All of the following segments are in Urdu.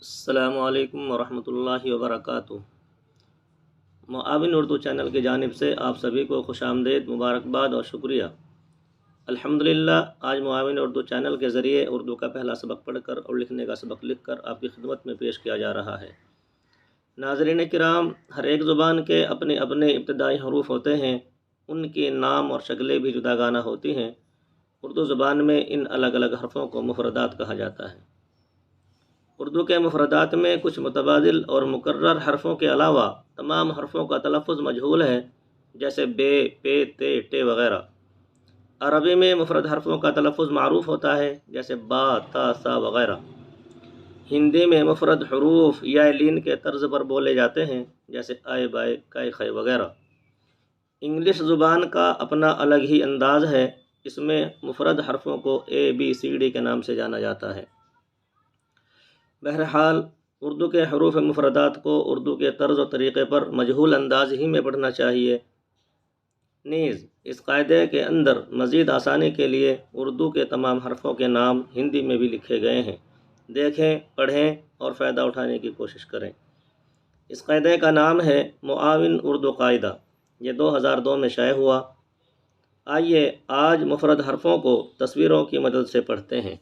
السلام علیکم ورحمۃ اللہ وبرکاتہ۔ معاون اردو چینل کی جانب سے آپ سبھی کو خوش آمدید، مبارکباد اور شکریہ۔ الحمدللہ آج معاون اردو چینل کے ذریعے اردو کا پہلا سبق پڑھ کر اور لکھنے کا سبق لکھ کر آپ کی خدمت میں پیش کیا جا رہا ہے۔ ناظرین کرام، ہر ایک زبان کے اپنے اپنے ابتدائی حروف ہوتے ہیں، ان کے نام اور شکلیں بھی جداگانہ ہوتی ہیں۔ اردو زبان میں ان الگ الگ حرفوں کو مفردات کہا جاتا ہے۔ اردو کے مفردات میں کچھ متبادل اور مکرر حرفوں کے علاوہ تمام حرفوں کا تلفظ مجہول ہے، جیسے بے، پے، تے، ٹے وغیرہ۔ عربی میں مفرد حرفوں کا تلفظ معروف ہوتا ہے، جیسے با، تا، سا وغیرہ۔ ہندی میں مفرد حروف یا لین کے طرز پر بولے جاتے ہیں، جیسے آئے، بائے، کائے، خے وغیرہ۔ انگلش زبان کا اپنا الگ ہی انداز ہے، اس میں مفرد حرفوں کو اے، بی، سی، ڈی کے نام سے جانا جاتا ہے۔ بہرحال اردو کے حروف مفردات کو اردو کے طرز و طریقے پر مجہول انداز ہی میں پڑھنا چاہیے۔ نیز اس قاعدے کے اندر مزید آسانی کے لیے اردو کے تمام حرفوں کے نام ہندی میں بھی لکھے گئے ہیں۔ دیکھیں، پڑھیں اور فائدہ اٹھانے کی کوشش کریں۔ اس قاعدے کا نام ہے معاون اردو قاعدہ۔ یہ 2002 میں شائع ہوا۔ آئیے آج مفرد حرفوں کو تصویروں کی مدد سے پڑھتے ہیں۔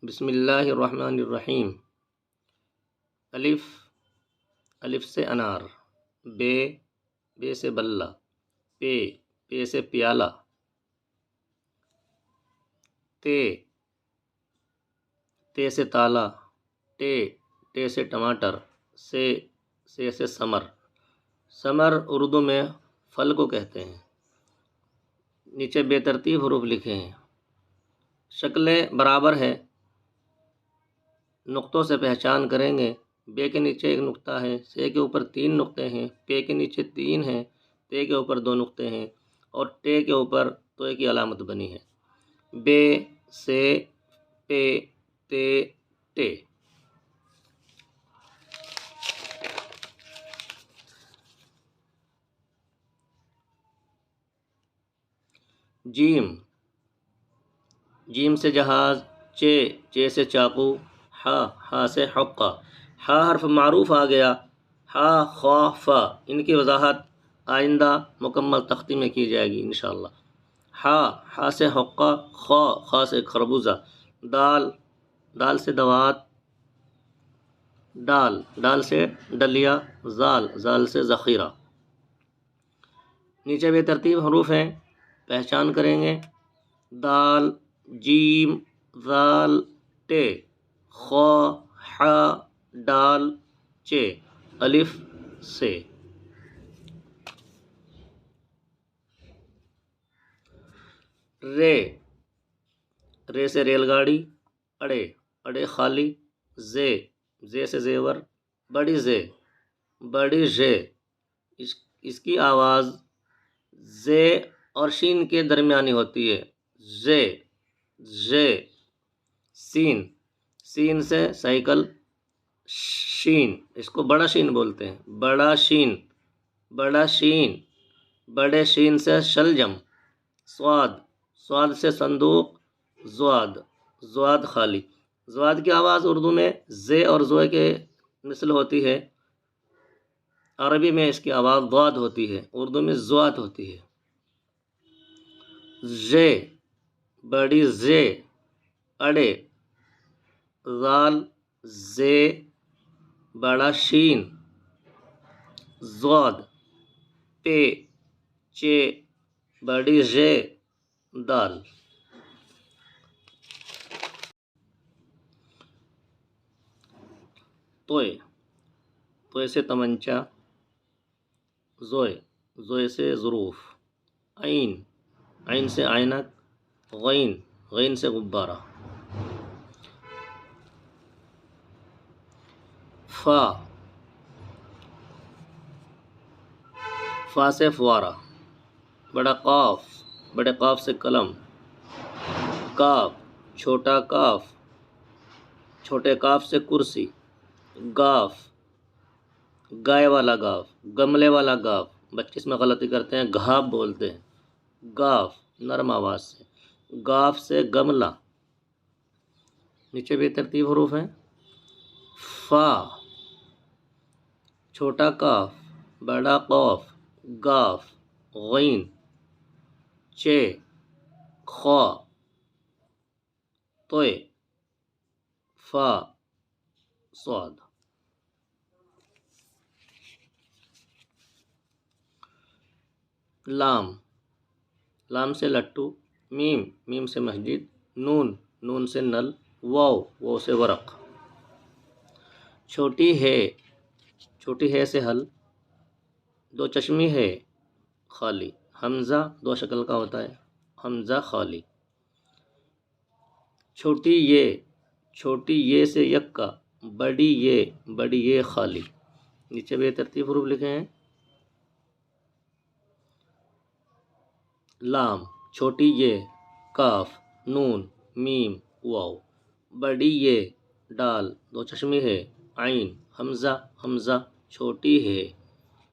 بسم اللہ الرحمن الرحیم۔ الف، الف سے انار۔ بے، بے سے بلہ۔ پے، پے سے پیالہ۔ تے، تے سے تالا۔ ٹے، ٹے سے ٹماٹر۔ سے ثمر۔ ثمر اردو میں پھل کو کہتے ہیں۔ نیچے بے ترتیب حروف لکھے ہیں۔ شکلیں برابر ہے، نقطوں سے پہچان کریں گے۔ بے کے نیچے ایک نقطہ ہے، سے کے اوپر 3 نقطے ہیں، پے کے نیچے 3 ہیں، تے کے اوپر 2 نقطے ہیں اور ٹے کے اوپر توئے کی علامت بنی ہے۔ بے، سے، پے، تے، ٹے۔ جیم، جیم سے جہاز۔ چے، چے سے چاقو۔ ہا، ہا سے حقہ۔ ہا حرف معروف آ گیا۔ ہا، خا، فا، ان کی وضاحت آئندہ مکمل تختی میں کی جائے گی انشاءاللہ۔ ہا، ہا سے حقہ۔ خا، خا سے خربوزہ۔ دال، دال سے دوات۔ ڈال، ڈال سے ڈلیا۔ زال، زال سے ذخیرہ۔ نیچے بے ترتیب حروف ہیں، پہچان کریں گے۔ دال، جیم، ذال، ٹے، خا، حا، ڈال، چے، الف، سے۔ رے، رے سے ریل گاڑی۔ اڑے، اڑے خالی۔ زے، زے سے زیور۔ بڑی زے، بڑی زے۔ اس کی آواز زے اور شین کے درمیانی ہوتی ہے۔ زے، زے۔ سین، سین سے سائیکل۔ شین، اس کو بڑا شین بولتے ہیں۔ بڑا شین، بڑا شین۔ بڑے شین سے شلجم۔ سواد، سواد سے صندوق۔ زواد، زواد خالی۔ زواد کی آواز اردو میں زے اور زوئے کے مثل ہوتی ہے۔ عربی میں اس کی آواز ضاد ہوتی ہے، اردو میں زواد ہوتی ہے۔ زے، بڑی زے۔ اڑے، ذال، زے، بڑا شین۔ ضاد، پے، چے، بڑی زے، دال۔ توئے، توئے سے تمنچا۔ زوئے، زوئے سے ظروف۔ عین، عین سے عینک۔ غین، غین سے غبارہ۔ فا، فا سے فوارہ۔ بڑا قاف، بڑے قاف سے قلم۔ کاف، چھوٹا کاف۔ چھوٹے کاف سے کرسی۔ گاف، گائے والا گاف، گملے والا گاف، بچے اس میں غلطی کرتے ہیں، گھاپ بولتے ہیں، گاف نرم آواز سے، گاف سے گملہ، نیچے بھی ترتیب حروف ہیں، فا، چھوٹا کاف، بڑا قاف، گاف، غین، چے، خا، توئے، فا، صاد۔ لام، لام سے لٹو، میم، میم سے مسجد، نون، نون سے نل، واو، واو سے ورق۔ چھوٹی ہے، چھوٹی ہے سے حل، دو چشمی ہے، خالی، حمزہ دو شکل کا ہوتا ہے، حمزہ خالی۔ چھوٹی یہ، چھوٹی یہ سے یکا، بڑی یہ، بڑی یہ خالی۔ نیچے بھی ترتیب حروف لکھے ہیں، لام، چھوٹی یہ، کاف، نون، میم، واو، بڑی یہ، ڈال دو چشمی ہے، عین، حمزہ، حمزہ، چھوٹی ہے،